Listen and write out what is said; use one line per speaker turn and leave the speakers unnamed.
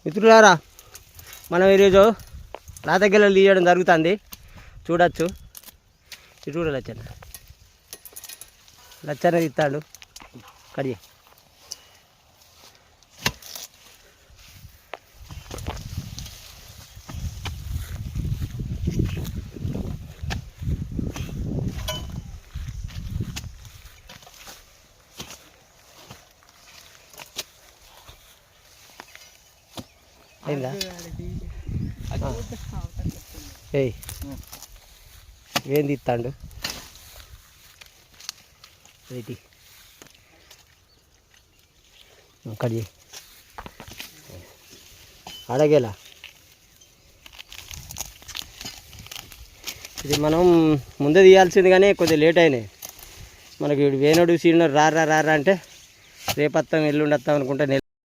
మిత్రులారా, మనం ఈరోజు రాతగిల్లలు తీయడం జరుగుతుంది. చూడొచ్చు. ఇటు కూడా లచ్చన్న తీస్తాడు. కడి అయిందా? ఏం తీస్తాడు రైటి కడి అడగేలా. ఇది మనం ముందే తీయాల్సింది కానీ కొద్దిగా లేట్ అయినాయి మనకి. వేణుడు సీనుడు రారా రారా అంటే రేపత్తాం ఎల్లుండి వస్తాం అనుకుంటే